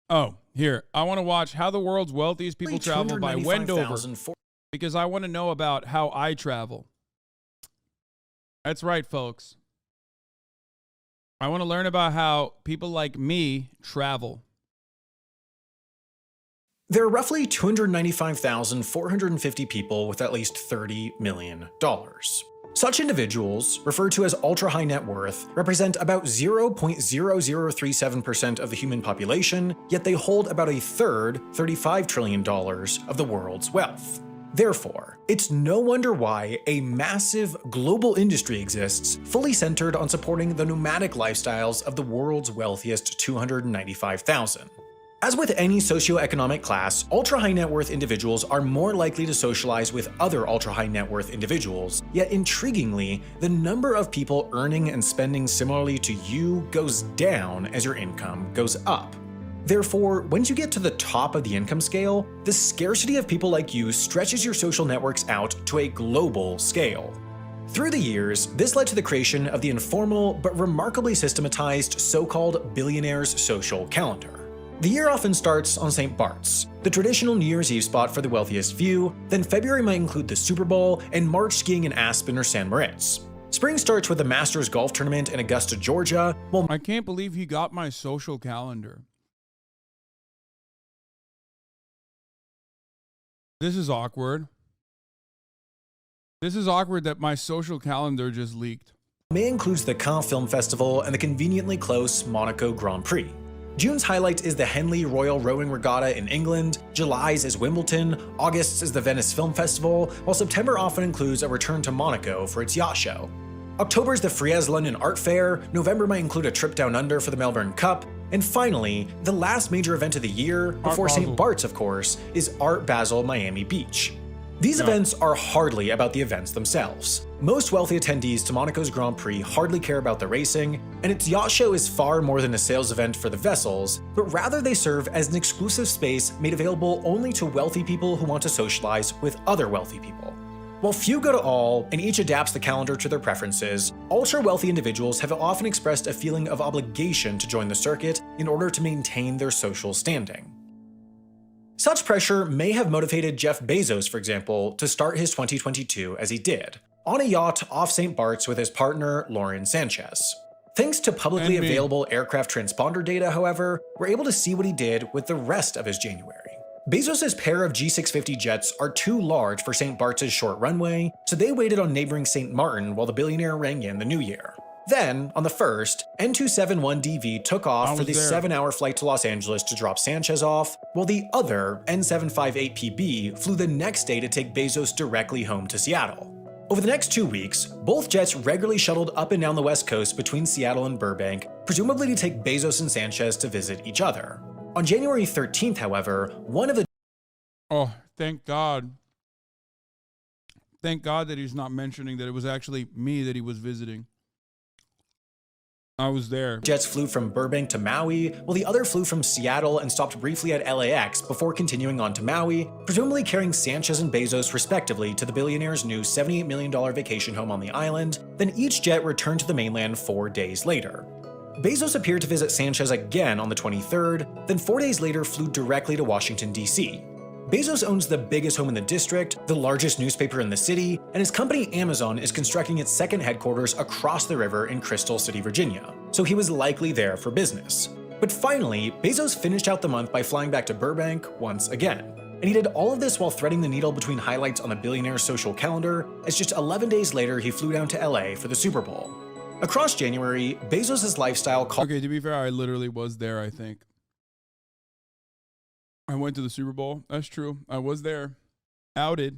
Oh, here. I want to watch how the world's wealthiest people travel by Wendover because I want to know about how I travel. That's right, folks. I want to learn about how people like me travel. There are roughly 295,450 people with at least $30 million. Such individuals, referred to as ultra-high net worth, represent about 0.0037% of the human population, yet they hold about a third, $35 trillion, of the world's wealth. Therefore, it's no wonder why a massive global industry exists fully centered on supporting the nomadic lifestyles of the world's wealthiest 295,000. As with any socioeconomic class, ultra-high net worth individuals are more likely to socialize with other ultra-high net worth individuals, yet intriguingly, the number of people earning and spending similarly to you goes down as your income goes up. Therefore, once you get to the top of the income scale, the scarcity of people like you stretches your social networks out to a global scale. Through the years, this led to the creation of the informal but remarkably systematized so-called billionaire's social calendar. The year often starts on St. Bart's, the traditional New Year's Eve spot for the wealthiest few, then February might include the Super Bowl, and March skiing in Aspen or San Moritz. Spring starts with the Masters golf tournament in Augusta, Georgia, while I can't believe he got my social calendar. This is awkward. This is awkward that my social calendar just leaked. May includes the Cannes Film Festival and the conveniently close Monaco Grand Prix. June's highlight is the Henley Royal Rowing Regatta in England, July's is Wimbledon, August's is the Venice Film Festival, while September often includes a return to Monaco for its yacht show. October's the Frieze London Art Fair, November might include a trip down under for the Melbourne Cup, and finally, the last major event of the year, before St. Bart's of course, is Art Basel Miami Beach. These events are hardly about the events themselves. Most wealthy attendees to Monaco's Grand Prix hardly care about the racing, and its yacht show is far more than a sales event for the vessels, but rather they serve as an exclusive space made available only to wealthy people who want to socialize with other wealthy people. While few go to all, and each adapts the calendar to their preferences, ultra-wealthy individuals have often expressed a feeling of obligation to join the circuit in order to maintain their social standing. Such pressure may have motivated Jeff Bezos, for example, to start his 2022 as he did, on a yacht off St. Bart's with his partner, Lauren Sanchez. Thanks to publicly available aircraft transponder data, however, we're able to see what he did with the rest of his January. Bezos' pair of G650 jets are too large for St. Bart's' short runway, so they waited on neighboring St. Martin while the billionaire rang in the new year. Then, on the 1st, N271DV took off for the 7-hour flight to Los Angeles to drop Sanchez off, while the other N758PB flew the next day to take Bezos directly home to Seattle. Over the next 2 weeks, both jets regularly shuttled up and down the West Coast between Seattle and Burbank, presumably to take Bezos and Sanchez to visit each other. On January 13th, however, one of the— Oh, thank God. Thank God that he's not mentioning that it was actually me that he was visiting. I was there. Jets flew from Burbank to Maui, while the other flew from Seattle and stopped briefly at LAX before continuing on to Maui, presumably carrying Sanchez and Bezos respectively to the billionaire's new $78 million vacation home on the island. Then each jet returned to the mainland 4 days later. Bezos appeared to visit Sanchez again on the 23rd, then 4 days later flew directly to Washington, D.C. Bezos owns the biggest home in the district, the largest newspaper in the city, and his company Amazon is constructing its second headquarters across the river in Crystal City, Virginia, so he was likely there for business. But finally, Bezos finished out the month by flying back to Burbank once again. And he did all of this while threading the needle between highlights on the billionaire's social calendar, as just 11 days later he flew down to LA for the Super Bowl. Across January, Bezos' lifestyle Okay, to be fair, I literally was there, I think. I went to the Super Bowl. That's true. I was there. Outed.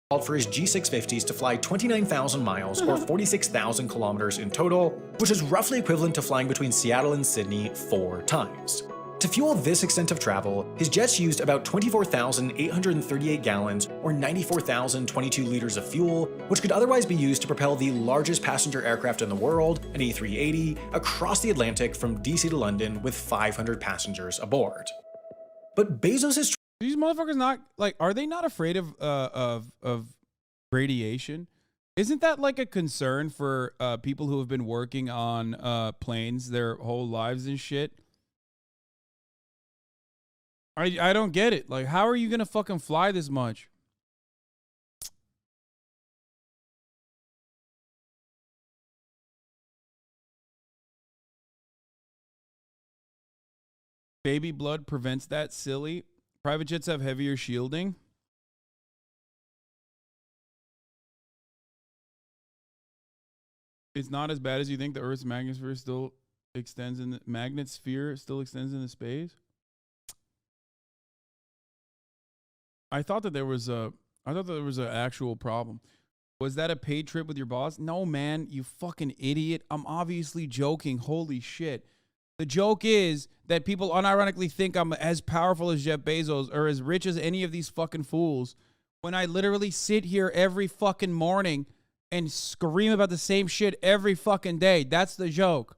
Called for his G650s to fly 29,000 miles or 46,000 kilometers in total, which is roughly equivalent to flying between Seattle and Sydney 4 times. To fuel this extent of travel, his jets used about 24,838 gallons or 94,022 liters of fuel, which could otherwise be used to propel the largest passenger aircraft in the world, an A380, across the Atlantic from DC to London with 500 passengers aboard. But Bezos' These motherfuckers not like, are they not afraid of radiation? Isn't that like a concern for people who have been working on planes their whole lives and shit? I don't get it. Like, how are you going to fucking fly this much? Baby blood prevents that, silly. Private jets have heavier shielding. It's not as bad as you think. The Earth's magnetosphere still extends in the space. I thought that there was an actual problem. Was that a paid trip with your boss? No, man, you fucking idiot. I'm obviously joking. Holy shit. The joke is that people unironically think I'm as powerful as Jeff Bezos or as rich as any of these fucking fools when I literally sit here every fucking morning and scream about the same shit every fucking day. That's the joke.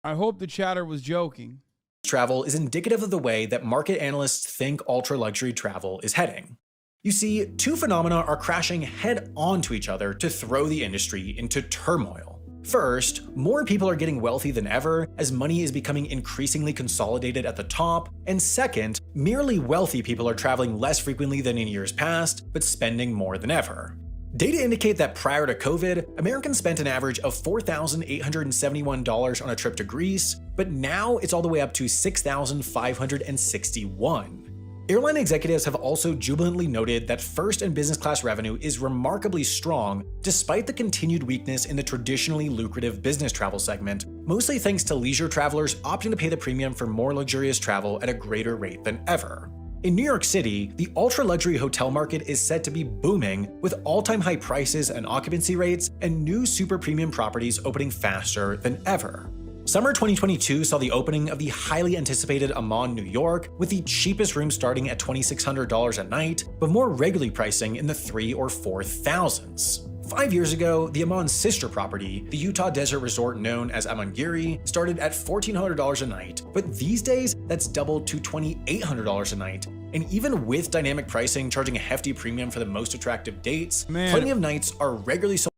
I hope the chatter was joking. Travel is indicative of the way that market analysts think ultra-luxury travel is heading. You see, two phenomena are crashing head onto each other to throw the industry into turmoil. First, more people are getting wealthy than ever as money is becoming increasingly consolidated at the top, and second, merely wealthy people are traveling less frequently than in years past, but spending more than ever. Data indicate that prior to COVID, Americans spent an average of $4,871 on a trip to Greece, but now it's all the way up to $6,561. Airline executives have also jubilantly noted that first and business class revenue is remarkably strong despite the continued weakness in the traditionally lucrative business travel segment, mostly thanks to leisure travelers opting to pay the premium for more luxurious travel at a greater rate than ever. In New York City, the ultra-luxury hotel market is said to be booming, with all-time high prices and occupancy rates and new super premium properties opening faster than ever. Summer 2022 saw the opening of the highly anticipated Amman, New York, with the cheapest room starting at $2,600 a night, but more regularly pricing in the $3,000 or $4,000s. 5 years ago, the Amman's sister property, the Utah desert resort known as Amangiri, started at $1,400 a night, but these days that's doubled to $2,800 a night. And even with dynamic pricing charging a hefty premium for the most attractive dates, plenty of nights are regularly sold.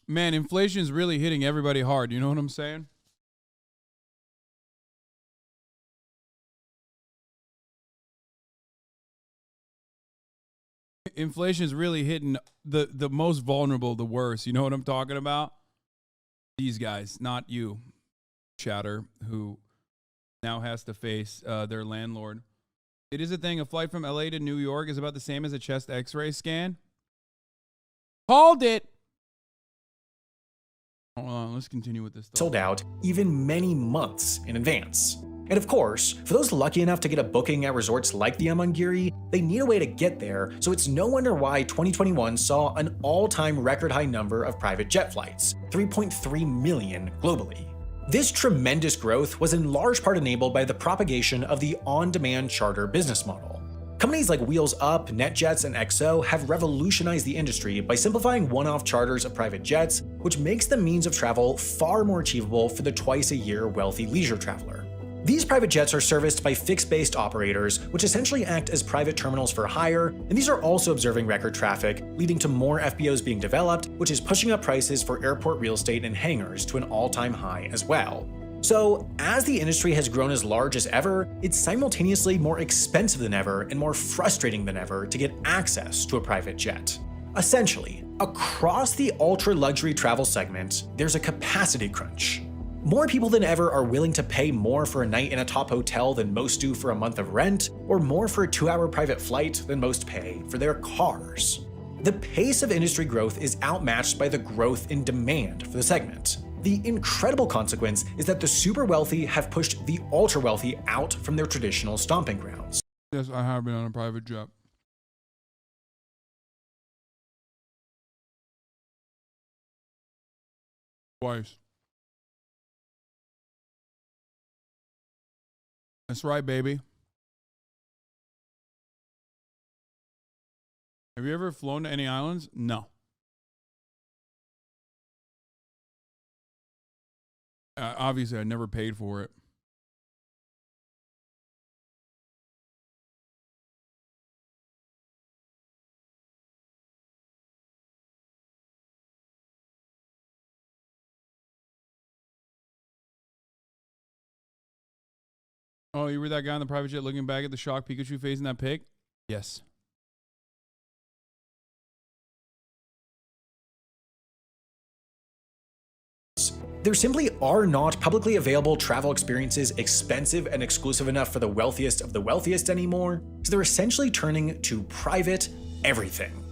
Man, inflation is really hitting everybody hard. You know what I'm saying? Inflation is really hitting the most vulnerable the worst. You know what I'm talking about? These guys, not you, chatter, who now has to face their landlord. It is a thing. A flight from LA to New York is about the same as a chest x-ray scan. Called it. Hold on, let's continue with this. Sold out even many months in advance. And of course, for those lucky enough to get a booking at resorts like the Amangiri, they need a way to get there, so it's no wonder why 2021 saw an all-time record high number of private jet flights, 3.3 million globally. This tremendous growth was in large part enabled by the propagation of the on-demand charter business model. Companies like Wheels Up, NetJets, and XO have revolutionized the industry by simplifying one-off charters of private jets, which makes the means of travel far more achievable for the twice-a-year wealthy leisure traveler. These private jets are serviced by fixed-based operators, which essentially act as private terminals for hire, and these are also observing record traffic, leading to more FBOs being developed, which is pushing up prices for airport real estate and hangars to an all-time high as well. So, as the industry has grown as large as ever, it's simultaneously more expensive than ever and more frustrating than ever to get access to a private jet. Essentially, across the ultra-luxury travel segment, there's a capacity crunch. More people than ever are willing to pay more for a night in a top hotel than most do for a month of rent, or more for a 2-hour private flight than most pay for their cars. The pace of industry growth is outmatched by the growth in demand for the segment. The incredible consequence is that the super wealthy have pushed the ultra wealthy out from their traditional stomping grounds. Yes, I have been on a private jet. Twice. That's right, baby. Have you ever flown to any islands? No. Obviously, I never paid for it. Oh, you were that guy on the private jet looking back at the shocked Pikachu face in that pic? Yes. There simply are not publicly available travel experiences expensive and exclusive enough for the wealthiest of the wealthiest anymore, so they're essentially turning to private everything.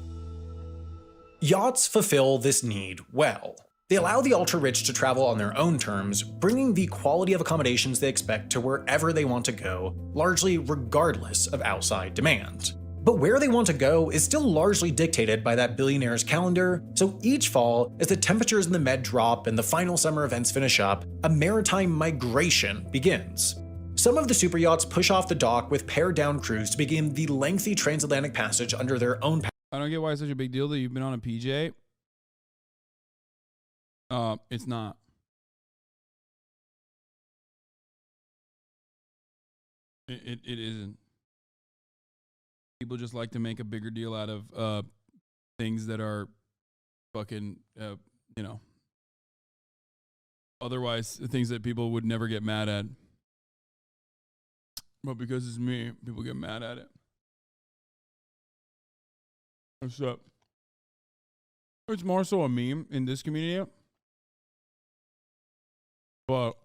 Yachts fulfill this need well. They allow the ultra-rich to travel on their own terms, bringing the quality of accommodations they expect to wherever they want to go, largely regardless of outside demand. But where they want to go is still largely dictated by that billionaire's calendar, so each fall, as the temperatures in the Med drop and the final summer events finish up, a maritime migration begins. Some of the super yachts push off the dock with pared-down crews to begin the lengthy transatlantic passage under their own I don't get why it's such a big deal that you've been on a PJ. It's not. It isn't. People just like to make a bigger deal out of things that are fucking, you know, otherwise things that people would never get mad at. But because it's me, people get mad at it. What's up? It's more so a meme in this community. But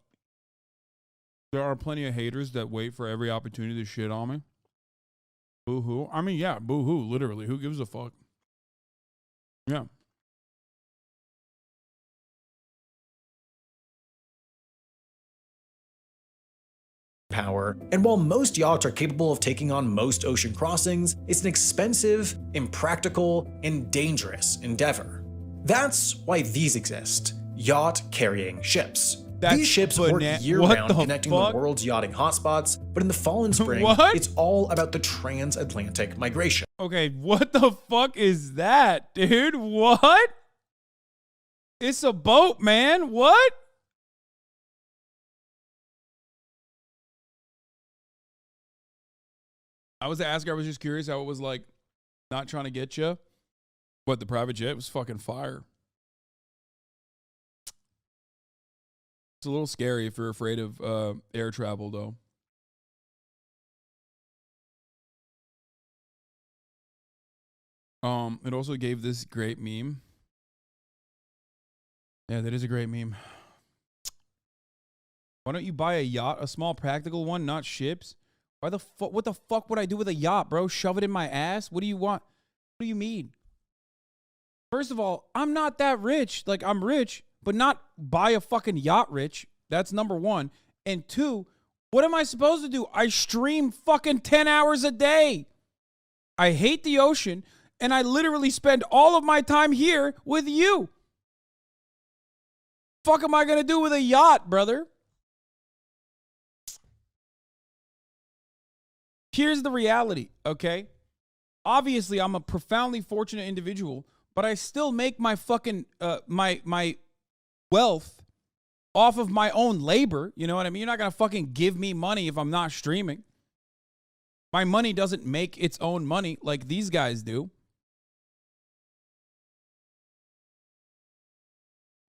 there are plenty of haters that wait for every opportunity to shit on me. Boo-hoo. I mean, yeah, boo-hoo, literally. Who gives a fuck? Yeah. Power, and while most yachts are capable of taking on most ocean crossings, it's an expensive, impractical, and dangerous endeavor. That's why these exist: yacht-carrying ships. These ships work year-round connecting the world's yachting hotspots, but in the fall and spring, it's all about the transatlantic migration. Okay, what the fuck is that, dude? What? It's a boat, man. What? I was asking, I was just curious how it was like not trying to get you. What, the private jet was fucking fire. It's a little scary if you're afraid of air travel, though. It also gave this great meme. Yeah, that is a great meme. Why don't you buy a yacht, a small practical one, not ships? Why the fuck? What the fuck would I do with a yacht, bro? Shove it in my ass? What do you want? What do you mean? First of all, I'm not that rich. Like, I'm rich, but not buy a fucking yacht rich. That's number one. And two, what am I supposed to do? I stream fucking 10 hours a day. I hate the ocean, and I literally spend all of my time here with you. Fuck am I gonna do with a yacht, brother? Here's the reality, okay? Obviously, I'm a profoundly fortunate individual, but I still make my fucking, my wealth off of my own labor. You know what I mean? You're not going to fucking give me money if I'm not streaming. My money doesn't make its own money like these guys do.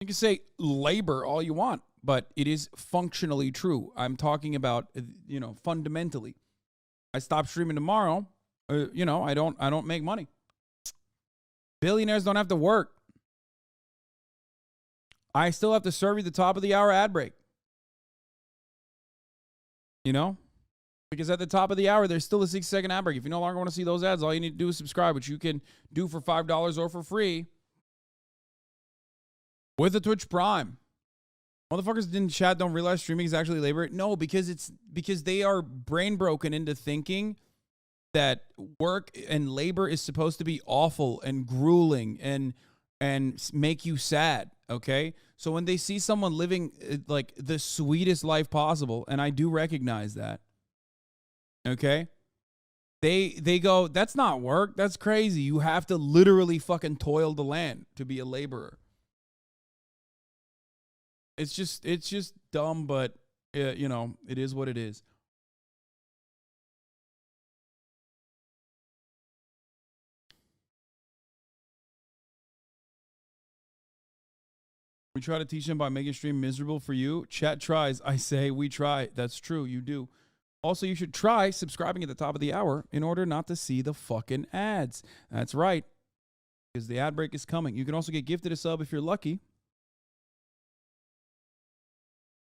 You can say labor all you want, but it is functionally true. I'm talking about, you know, fundamentally. I stop streaming tomorrow, you know, I don't make money. Billionaires don't have to work. I still have to serve you the top of the hour ad break. You know? Because at the top of the hour, there's still a 6-second ad break. If you no longer want to see those ads, all you need to do is subscribe, which you can do for $5 or for free with a Twitch Prime. Motherfuckers in chat don't realize streaming is actually labor. No, because they are brain broken into thinking that work and labor is supposed to be awful and grueling and make you sad, okay? So when they see someone living like the sweetest life possible, and I do recognize that, okay? They go, that's not work, that's crazy. You have to literally fucking toil the land to be a laborer. It's just dumb, but you know, it is what it is. We try to teach them by making stream miserable for you. Chat tries. I say we try. That's true. You do. Also, you should try subscribing at the top of the hour in order not to see the fucking ads. That's right, because the ad break is coming. You can also get gifted a sub if you're lucky.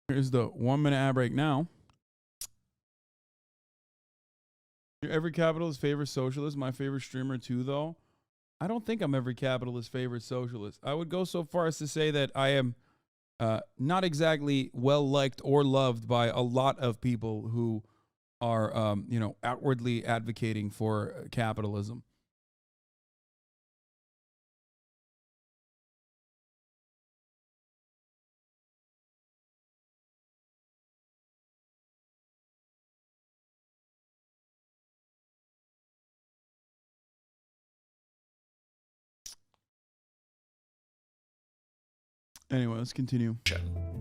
Here's the 1 minute ad break now. Every capitalist favorite socialist. My favorite streamer too, though. I don't think I'm every capitalist favorite socialist. I would go so far as to say that I am not exactly well liked or loved by a lot of people who are, outwardly advocating for capitalism. Anyway, let's continue.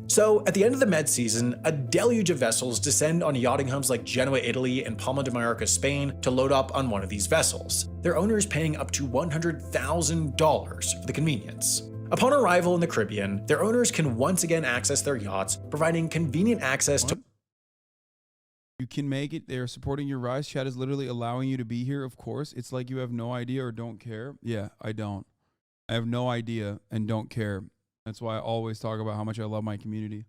So, at the end of the Med season, a deluge of vessels descend on yachting hubs like Genoa, Italy, and Palma de Mallorca, Spain, to load up on one of these vessels, their owners paying up to $100,000 for the convenience. Upon arrival in the Caribbean, their owners can once again access their yachts, providing convenient access to... You can make it. They're supporting your rise. Chat is literally allowing you to be here, of course. It's like you have no idea or don't care. Yeah, I don't. I have no idea and don't care. That's why I always talk about how much I love my community.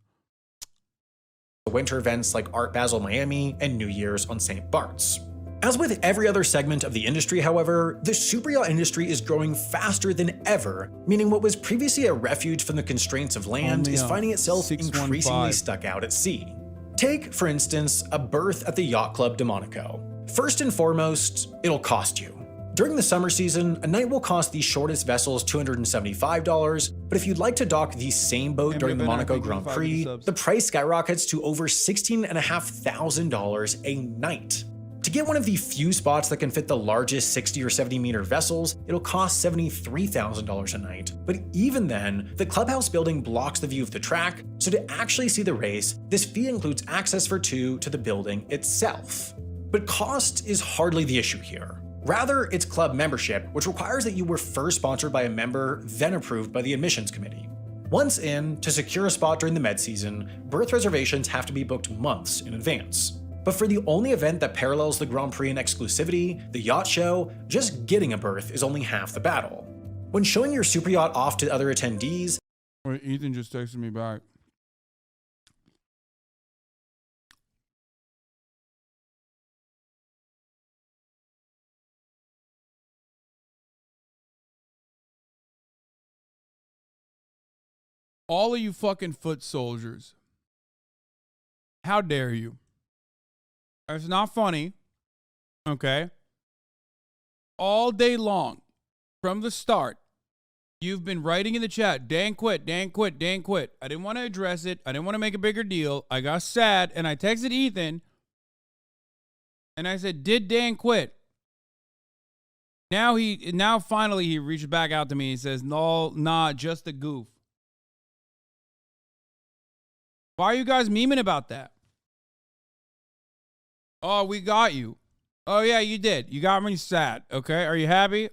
Winter events like Art Basel Miami and New Year's on St. Bart's. As with every other segment of the industry, however, the superyacht industry is growing faster than ever, meaning what was previously a refuge from the constraints of land is finding itself increasingly stuck out at sea. Take, for instance, a berth at the Yacht Club de Monaco. First and foremost, it'll cost you. During the summer season, a night will cost the shortest vessels $275, but if you'd like to dock the same boat during the Monaco Grand Prix, the price skyrockets to over $16,500 a night. To get one of the few spots that can fit the largest 60 or 70 meter vessels, it'll cost $73,000 a night. But even then, the clubhouse building blocks the view of the track, so to actually see the race, this fee includes access for two to the building itself. But cost is hardly the issue here. Rather, it's club membership, which requires that you were first sponsored by a member, then approved by the admissions committee. Once in, to secure a spot during the Med season, berth reservations have to be booked months in advance. But for the only event that parallels the Grand Prix in exclusivity, the yacht show, just getting a berth is only half the battle. When showing your super yacht off to other attendees... Wait, Ethan just texted me back. All of you fucking foot soldiers. How dare you? It's not funny. Okay? All day long, from the start, you've been writing in the chat, Dan quit, Dan quit, Dan quit. I didn't want to address it. I didn't want to make a bigger deal. I got sad, and I texted Ethan, and I said, did Dan quit? Now finally he reaches back out to me and says, no, nah, just a goof. Why are you guys memeing about that? Oh, we got you. Oh, yeah, you did. You got me sad. Okay, are you happy?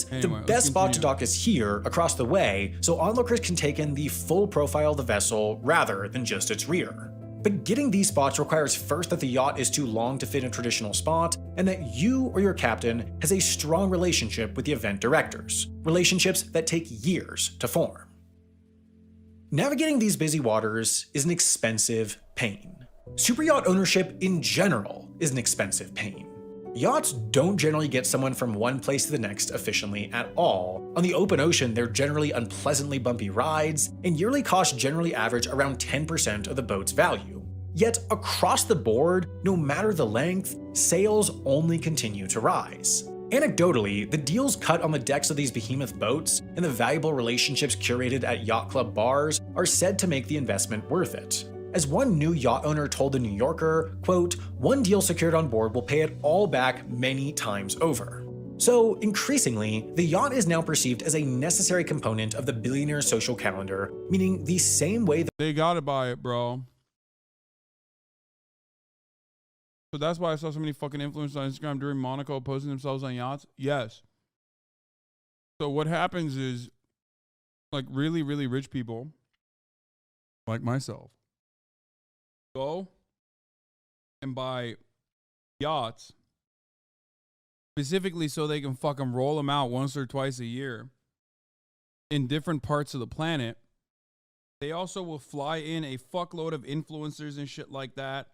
Anyway, the best spot to dock is here, across the way, so onlookers can take in the full profile of the vessel rather than just its rear. But getting these spots requires first that the yacht is too long to fit in a traditional spot, and that you or your captain has a strong relationship with the event directors, relationships that take years to form. Navigating these busy waters is an expensive pain. Superyacht ownership in general is an expensive pain. Yachts don't generally get someone from one place to the next efficiently at all. On the open ocean, they're generally unpleasantly bumpy rides, and yearly costs generally average around 10% of the boat's value. Yet across the board, no matter the length, sales only continue to rise. Anecdotally, the deals cut on the decks of these behemoth boats and the valuable relationships curated at yacht club bars are said to make the investment worth it. As one new yacht owner told The New Yorker, quote, "One deal secured on board will pay it all back many times over." So increasingly, the yacht is now perceived as a necessary component of the billionaire social calendar, meaning the same way that they gotta buy it, bro. So that's why I saw so many fucking influencers on Instagram during Monaco posting themselves on yachts. Yes. So what happens is, like, really, really rich people, like myself, go and buy yachts specifically so they can fucking roll them out once or twice a year in different parts of the planet. They also will fly in a fuckload of influencers and shit like that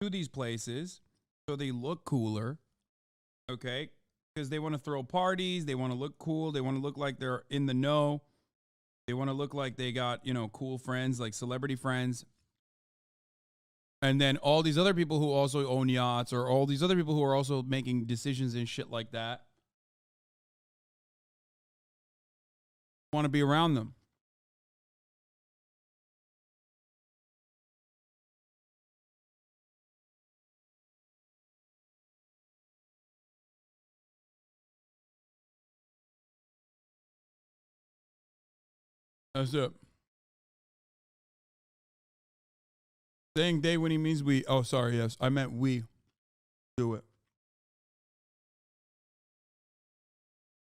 to these places so they look cooler, okay? Because they want to throw parties, they want to look cool, they want to look like they're in the know, they want to look like they got, you know, cool friends, like celebrity friends. And then all these other people who also own yachts, or all these other people who are also making decisions and shit like that, want to be around them. That's it. Saying they when he means we. Oh, sorry. Yes, I meant we. Do it.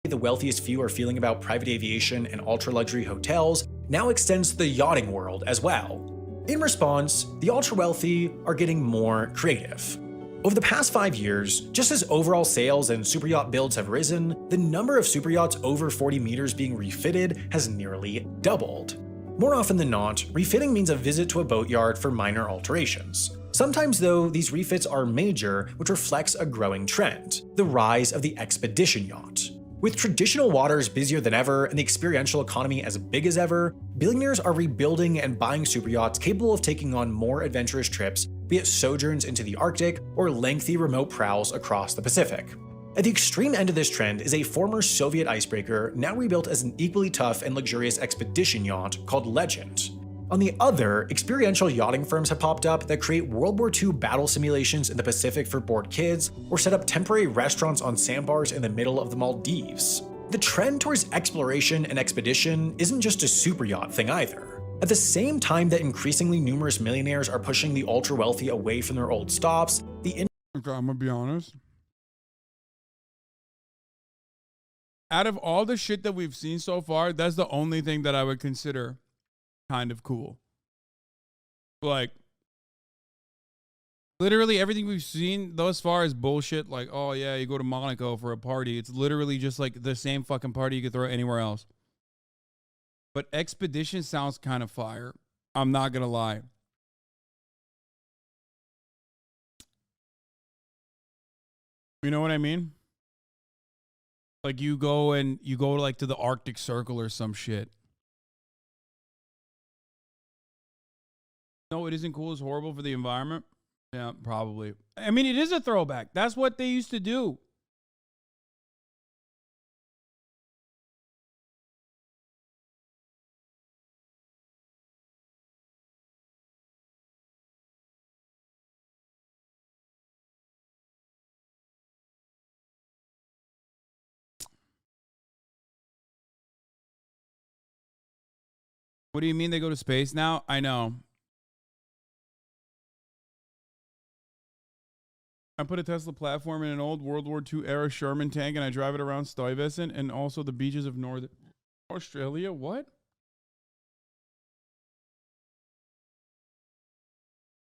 The wealthiest few are feeling about private aviation and ultra-luxury hotels now extends to the yachting world as well. In response, the ultra-wealthy are getting more creative. Over the past 5 years, just as overall sales and superyacht builds have risen, the number of superyachts over 40 meters being refitted has nearly doubled. More often than not, refitting means a visit to a boatyard for minor alterations. Sometimes though, these refits are major, which reflects a growing trend, the rise of the expedition yacht. With traditional waters busier than ever and the experiential economy as big as ever, billionaires are rebuilding and buying superyachts capable of taking on more adventurous trips, be it sojourns into the Arctic or lengthy remote prowls across the Pacific. At the extreme end of this trend is a former Soviet icebreaker now rebuilt as an equally tough and luxurious expedition yacht called Legend. On the other, experiential yachting firms have popped up that create World War II battle simulations in the Pacific for bored kids, or set up temporary restaurants on sandbars in the middle of the Maldives. The trend towards exploration and expedition isn't just a superyacht thing either. At the same time that increasingly numerous millionaires are pushing the ultra-wealthy away from their old stops, okay, I'm gonna be honest. Out of all the shit that we've seen so far, that's the only thing that I would consider kind of cool. Like, literally everything we've seen thus far is bullshit. Like, oh yeah, you go to Monaco for a party. It's literally just like the same fucking party you could throw anywhere else. But expedition sounds kind of fire. I'm not gonna lie. You know what I mean? Like you go like to the Arctic Circle or some shit. No, it isn't cool. It's horrible for the environment. Yeah, probably. I mean, it is a throwback. That's what they used to do. What do you mean they go to space now? I know. I put a Tesla platform in an old World War II era Sherman tank and I drive it around Stuyvesant and also the beaches of Northern Australia. What?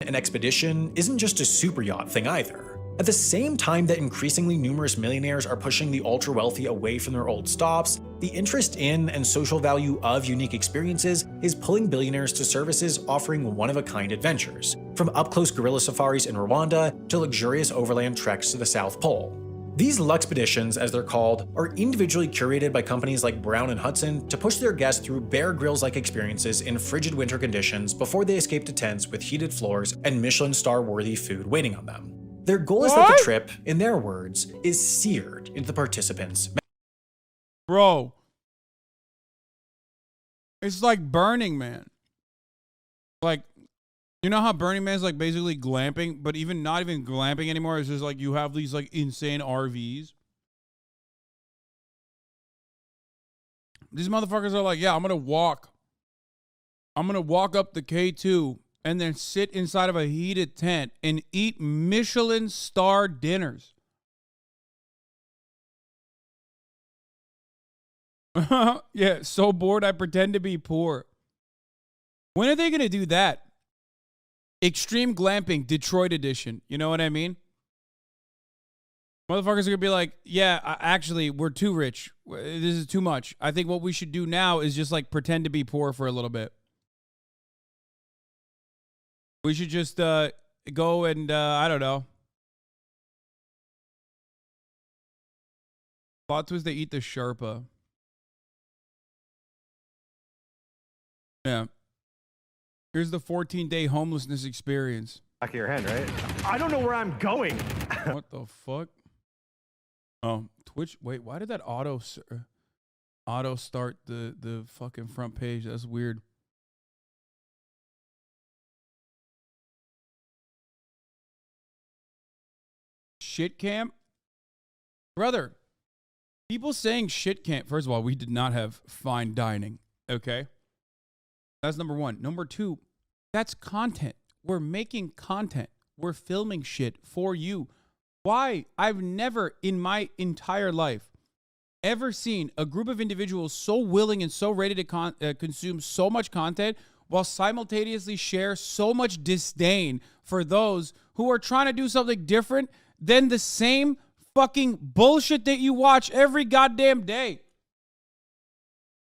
An expedition isn't just a superyacht thing either. At the same time that increasingly numerous millionaires are pushing the ultra-wealthy away from their old stops, the interest in and social value of unique experiences is pulling billionaires to services offering one-of-a-kind adventures, from up-close gorilla safaris in Rwanda to luxurious overland treks to the South Pole. These Luxpeditions, as they're called, are individually curated by companies like Brown and Hudson to push their guests through Bear Grylls-like experiences in frigid winter conditions before they escape to tents with heated floors and Michelin star-worthy food waiting on them. Their goal is that the trip, in their words, is seared into the participants. Bro, it's like Burning Man. Like, you know how Burning Man is like basically glamping, but even not even glamping anymore. It's just like you have these like insane RVs. These motherfuckers are like, yeah, I'm gonna walk up the K2 and then sit inside of a heated tent and eat Michelin star dinners. Yeah, so bored I pretend to be poor. When are they going to do that? Extreme glamping, Detroit edition. You know what I mean? Motherfuckers are going to be like, yeah, actually, we're too rich. This is too much. I think what we should do now is just like pretend to be poor for a little bit. We should just go and, I don't know. Plot twist, they eat the Sherpa. Yeah. Here's the 14-day homelessness experience. Back of your head, right? I don't know where I'm going. What the fuck? Oh, Twitch. Wait, why did that auto start the fucking front page? That's weird. Shit camp? Brother, people saying shit camp. First of all, we did not have fine dining. Okay? That's number one. Number two, that's content. We're making content. We're filming shit for you. Why? I've never in my entire life ever seen a group of individuals so willing and so ready to consume so much content while simultaneously share so much disdain for those who are trying to do something different than the same fucking bullshit that you watch every goddamn day.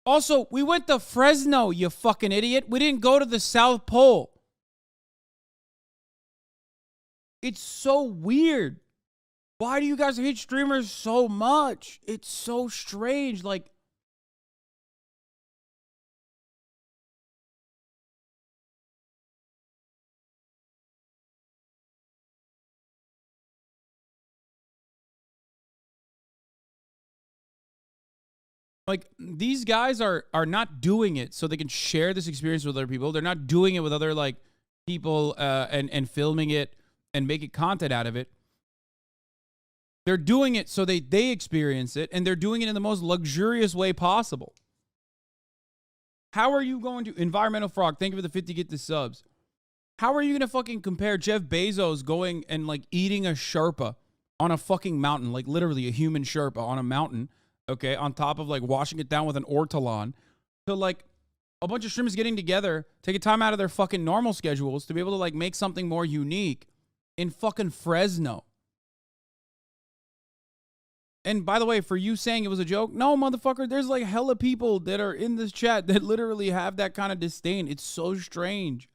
Also, we went to Fresno, you fucking idiot. We didn't go to the South Pole. It's so weird. Why do you guys hate streamers so much? It's so strange. Like, these guys are not doing it so they can share this experience with other people. They're not doing it with other like people and filming it and making content out of it. They're doing it so they experience it, and they're doing it in the most luxurious way possible. How are you going to... Environmental Frog, thank you for the 50 get the subs. How are you going to fucking compare Jeff Bezos going and like eating a Sherpa on a fucking mountain, like literally a human Sherpa on a mountain, okay, on top of like washing it down with an ortolan, to like a bunch of streamers getting together, taking time out of their fucking normal schedules to be able to like make something more unique in fucking Fresno? And by the way, for you saying it was a joke, no, motherfucker, there's like hella people that are in this chat that literally have that kind of disdain. It's so strange.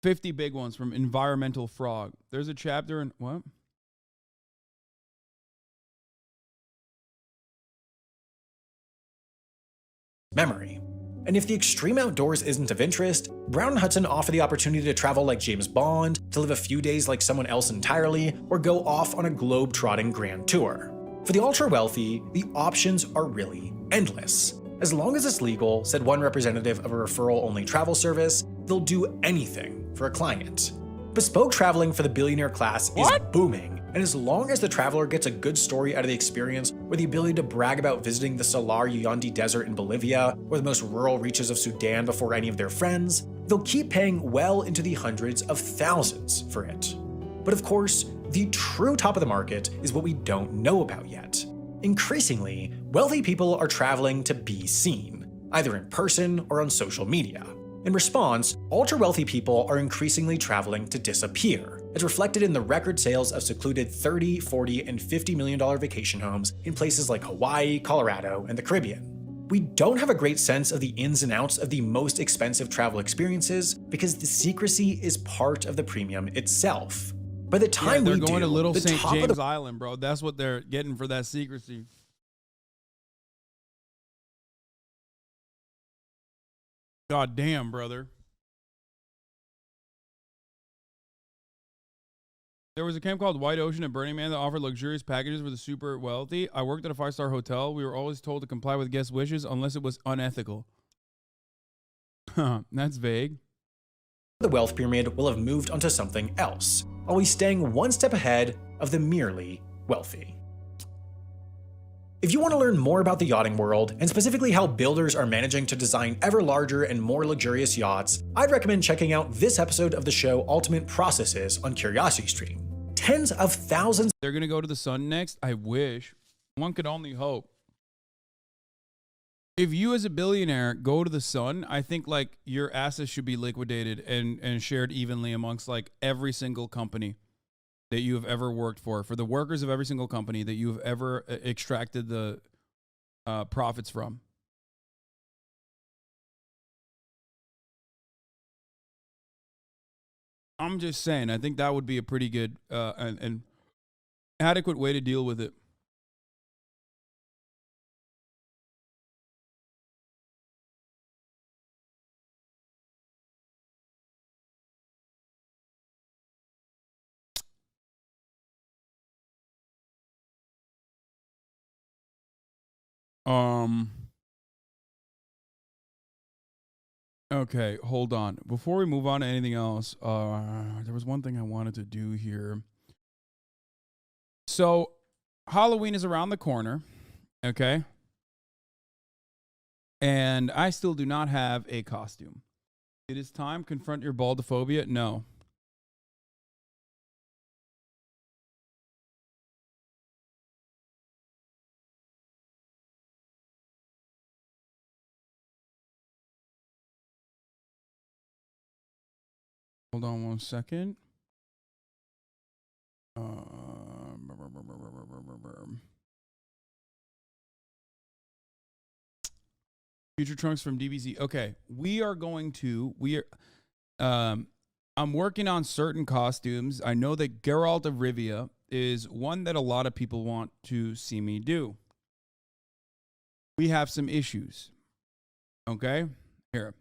$50 big ones from Environmental Frog. There's a chapter in what? Memory. And if the extreme outdoors isn't of interest, Brown and Hudson offer the opportunity to travel like James Bond, to live a few days like someone else entirely, or go off on a globe-trotting grand tour. For the ultra-wealthy, the options are really endless. As long as it's legal, said one representative of a referral-only travel service, they'll do anything for a client. Bespoke traveling for the billionaire class is booming, and as long as the traveler gets a good story out of the experience, or the ability to brag about visiting the Salar Uyundi Desert in Bolivia, or the most rural reaches of Sudan before any of their friends, they'll keep paying well into the hundreds of thousands for it. But of course, the true top of the market is what we don't know about yet. Increasingly, wealthy people are traveling to be seen, either in person or on social media. In response, ultra-wealthy people are increasingly traveling to disappear, as reflected in the record sales of secluded $30, $40, and $50 million vacation homes in places like Hawaii, Colorado, and the Caribbean. We don't have a great sense of the ins and outs of the most expensive travel experiences because the secrecy is part of the premium itself. By the time they're we going do, to Little the St. top James of the Island, bro. That's what they're getting for that secrecy. God damn, brother. There was a camp called White Ocean at Burning Man that offered luxurious packages for the super wealthy. I worked at a 5-star hotel. We were always told to comply with guest wishes unless it was unethical. That's vague. The wealth pyramid will have moved onto something else, always staying one step ahead of the merely wealthy. If you want to learn more about the yachting world, and specifically how builders are managing to design ever larger and more luxurious yachts, I'd recommend checking out this episode of the show Ultimate Processes on CuriosityStream. Tens of thousands. They're going to go to the sun next? I wish. One could only hope. If you as a billionaire go to the sun, I think like your assets should be liquidated and shared evenly amongst like every single company that you have ever worked for the workers of every single company that you have ever extracted the profits from. I'm just saying, I think that would be a pretty good and adequate way to deal with it. Okay, hold on. Before we move on to anything else, there was one thing I wanted to do here. So, Halloween is around the corner, okay? And I still do not have a costume. It is time. Confront your baldophobia? No. Hold on one second. Future Trunks from DBZ. Okay, I'm working on certain costumes. I know that Geralt of Rivia is one that a lot of people want to see me do. We have some issues. Okay, here.